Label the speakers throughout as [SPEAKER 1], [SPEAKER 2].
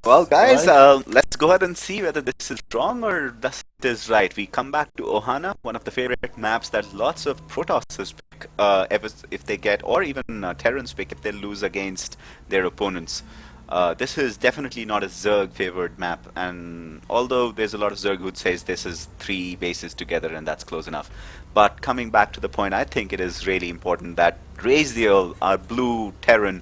[SPEAKER 1] Well, guys,
[SPEAKER 2] Alright?
[SPEAKER 1] let's go ahead and see whether this is wrong or this is right. We come back to Ohana, one of the favorite maps that lots of Protosses pick if they get, or even Terrans pick if they lose against their opponents. This is definitely not a Zerg favored map, and although there's a lot of Zerg who says this is three bases together and that's close enough. But coming back to the point, I think it is really important that Raziel, our blue Terran,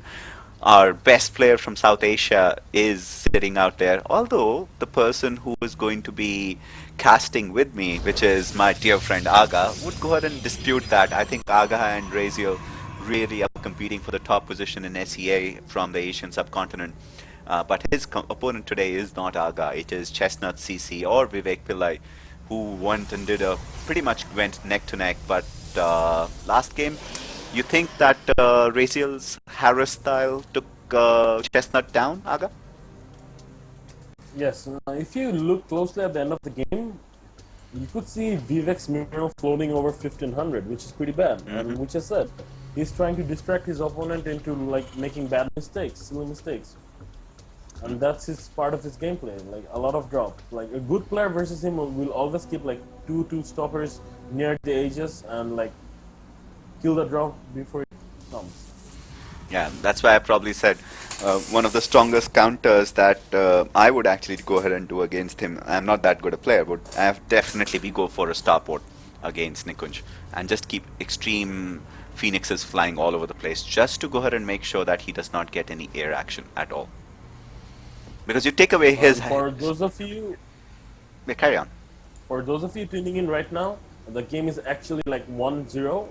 [SPEAKER 1] our best player from South Asia, is sitting out there. Although the person who is going to be casting with me, which is my dear friend Aga, would go ahead and dispute that. I think Aga and Raziel really are competing for the top position in SEA from the Asian subcontinent. But his opponent today is not Aga. It is ChestnutCC or Vivek Pillai, who went and did a pretty much went neck to neck. But last game, you think that Raziel's Harris style took Chestnut down, Aga?
[SPEAKER 2] Yes, if you look closely at the end of the game, you could see Vivek's mirror floating over 1500, which is pretty bad. And which I said, he's trying to distract his opponent into like making bad mistakes, silly mistakes. And that's his part of his gameplay, like a lot of drop. Like a good player versus him will always keep like two stoppers near the edges and like kill the drop before it comes.
[SPEAKER 1] Yeah, that's why I probably said one of the strongest counters that I would actually go ahead and do against him. I'm not that good a player, but I have definitely we go for a starport against Nikunj and just keep extreme phoenixes flying all over the place just to go ahead and make sure that he does not get any air action at all. Because you take away his...
[SPEAKER 2] For those of you
[SPEAKER 1] Yeah, carry on.
[SPEAKER 2] For those of you tuning in right now, the game is actually like 1-0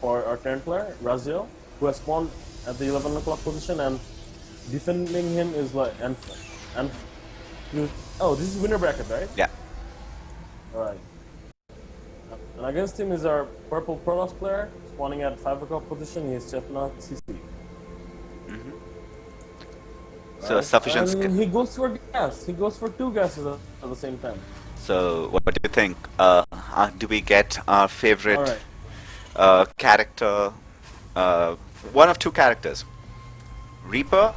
[SPEAKER 2] for our 10th player, Raziel, who has spawned at the 11 o'clock position, and defending him is like and oh, this is winner bracket, right?
[SPEAKER 1] Yeah.
[SPEAKER 2] All right. And against him is our purple Protoss player, spawning at 5 o'clock position. He is ChestnutCC.
[SPEAKER 1] So sufficient skill.
[SPEAKER 2] And he goes for gas. He goes for 2 gases at the same time.
[SPEAKER 1] So what do you think? Do we get our favorite character? One of two characters. Reaper?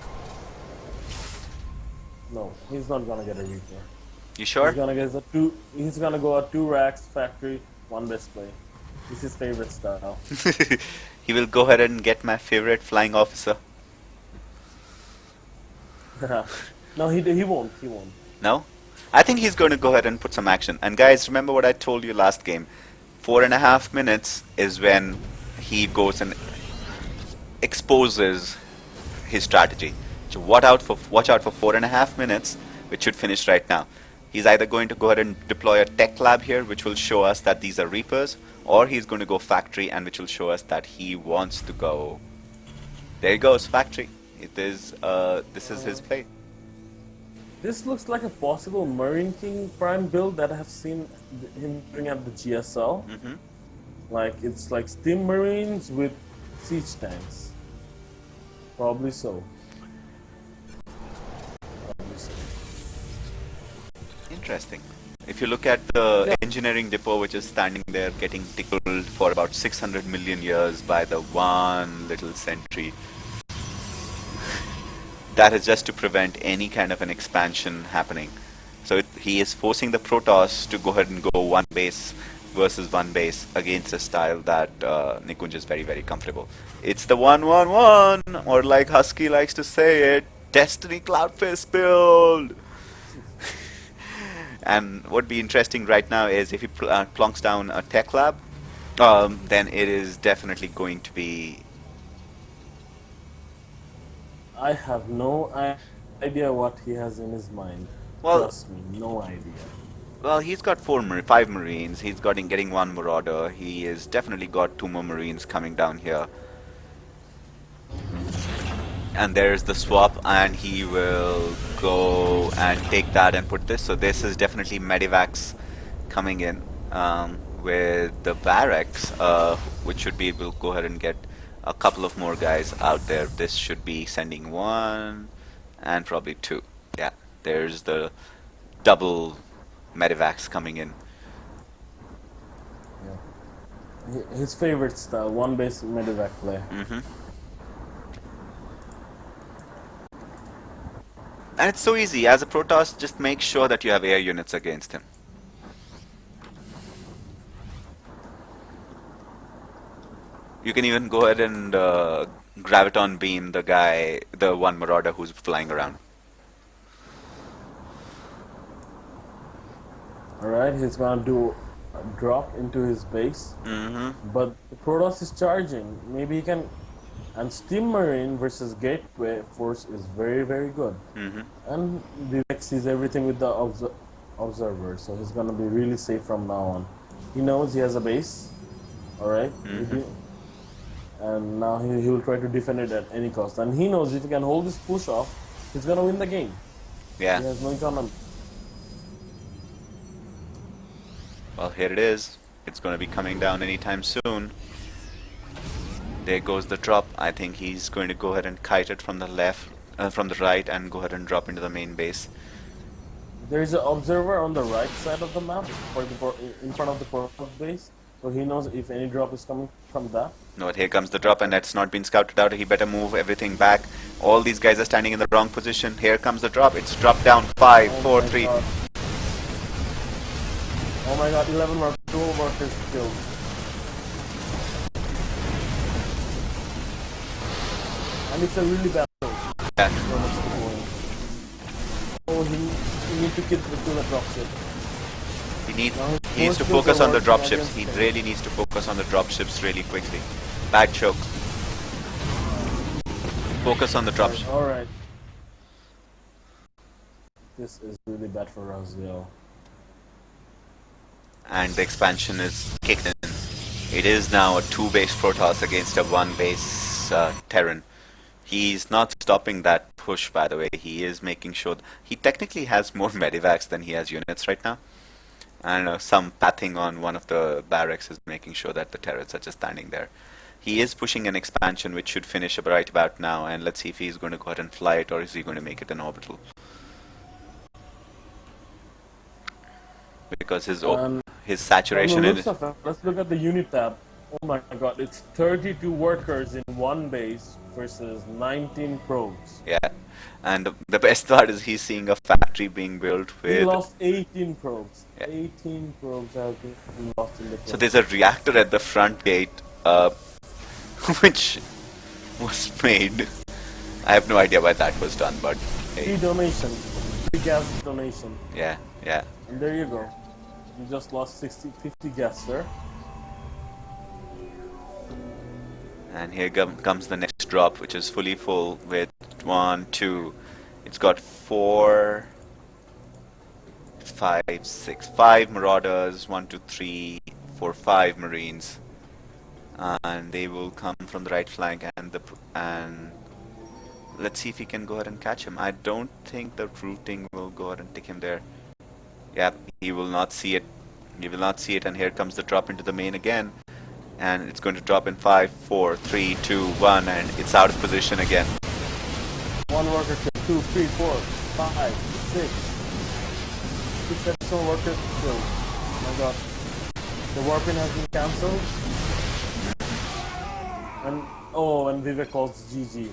[SPEAKER 2] No, he's not gonna get a Reaper.
[SPEAKER 1] You sure?
[SPEAKER 2] He's gonna get He's gonna go a 2 racks factory, 1 best play. This is his favorite style.
[SPEAKER 1] He will go ahead and get my favorite flying officer.
[SPEAKER 2] No, he won't. He won't.
[SPEAKER 1] No? I think he's going to go ahead and put some action. And guys, remember what I told you last game. 4.5 minutes is when he goes and exposes his strategy. So watch out for 4.5 minutes, which should finish right now. He's either going to go ahead and deploy a tech lab here, which will show us that these are Reapers, or he's going to go factory, and which will show us that he wants to go. There he goes, factory. It is. This is his play.
[SPEAKER 2] This looks like a possible Marine King Prime build that I have seen him bring at the GSL. Like it's like Steam Marines with siege tanks. Probably so.
[SPEAKER 1] Interesting. If you look at the engineering depot, which is standing there getting tickled for about 600 million years by the one little sentry, that is just to prevent any kind of an expansion happening. So he is forcing the Protoss to go ahead and go one base versus one base against a style that Nikunj is very, very comfortable. It's the 1-1-1, or like Husky likes to say it, Destiny Cloudfish build. And what would be interesting right now is if he plonks down a tech lab, then it is definitely going to be...
[SPEAKER 2] I have no idea what he has in his mind.
[SPEAKER 1] Well,
[SPEAKER 2] trust me, no idea.
[SPEAKER 1] Well, he's got 5 Marines. He's getting 1 Marauder. He has definitely got 2 more Marines coming down here. And there's the swap, and he will go and take that and put this. So this is definitely Medivacs coming in with the barracks, which should be able to go ahead and get a couple of more guys out there. This should be sending 1 and probably 2. Yeah, there's the double Medivacs coming in.
[SPEAKER 2] Yeah. His favorite style, 1 base Medivac play.
[SPEAKER 1] And it's so easy. As a Protoss, just make sure that you have air units against him. You can even go ahead and graviton beam the guy, the one Marauder who's flying around.
[SPEAKER 2] Alright, he's gonna do a drop into his base. But the Protoss is charging. Maybe he can. And Steam Marine versus Gateway Force is very, very good. And Vivek sees everything with the observer, so he's gonna be really safe from now on. He knows he has a base. Alright? And now he will try to defend it at any cost. And he knows if he can hold this push off, he's gonna win the game.
[SPEAKER 1] Yeah.
[SPEAKER 2] He has no economy.
[SPEAKER 1] Well, here it is. It's going to be coming down anytime soon. There goes the drop. I think he's going to go ahead and kite it from the left, from the right, and go ahead and drop into the main base.
[SPEAKER 2] There is an observer on the right side of the map, in front of the Protoss base. So he knows if any drop is coming from that.
[SPEAKER 1] No, here comes the drop, and that's not been scouted out. He better move everything back. All these guys are standing in the wrong position. Here comes the drop. It's dropped down. 5, 4, 3.
[SPEAKER 2] God. Oh my god, 11 workers, 2 workers killed. And it's a really bad kill.
[SPEAKER 1] Yeah.
[SPEAKER 2] Oh, he needs to kill the dropship.
[SPEAKER 1] He needs to focus on the dropships. He really needs to focus on the dropships really quickly. Bad choke. Focus on the dropship.
[SPEAKER 2] Alright. This is really bad for Raziel.
[SPEAKER 1] And the expansion is kicked in. It is now a 2-base Protoss against a 1-base Terran. He's not stopping that push, by the way. He is making sure he technically has more medivacs than he has units right now. And some pathing on one of the barracks is making sure that the Terrans are just standing there. He is pushing an expansion which should finish right about now, and let's see if he's going to go ahead and fly it, or is he going to make it an orbital. Because his saturation in it.
[SPEAKER 2] Let's look at the unit tab. Oh my god, it's 32 workers in one base versus 19 probes.
[SPEAKER 1] Yeah, and the best part is he's seeing a factory being built with...
[SPEAKER 2] He lost 18 probes.
[SPEAKER 1] Yeah.
[SPEAKER 2] 18 probes have been lost in the
[SPEAKER 1] So there's a reactor at the front gate, which was made. I have no idea why that was done, but... Hey.
[SPEAKER 2] Free donation. Free gas donation.
[SPEAKER 1] Yeah, yeah.
[SPEAKER 2] And there you go. You just lost 50 gas, sir.
[SPEAKER 1] And here comes the next drop, which is fully full with 1, 2. It's got 4, 5, 6, 5 Marauders, 1, 2, 3, 4, 5 Marines, and they will come from the right flank. And let's see if he can go ahead and catch him. I don't think the routing will go ahead and take him there. Yep, he will not see it. He will not see it. And here comes the drop into the main again. And it's going to drop in 5, 4, 3, 2, 1, and it's out of position again.
[SPEAKER 2] 1 worker killed, 2, 3, 4, 5, 6. 6 additional workers killed. Oh my god. The warping has been cancelled. And Vivek calls GG.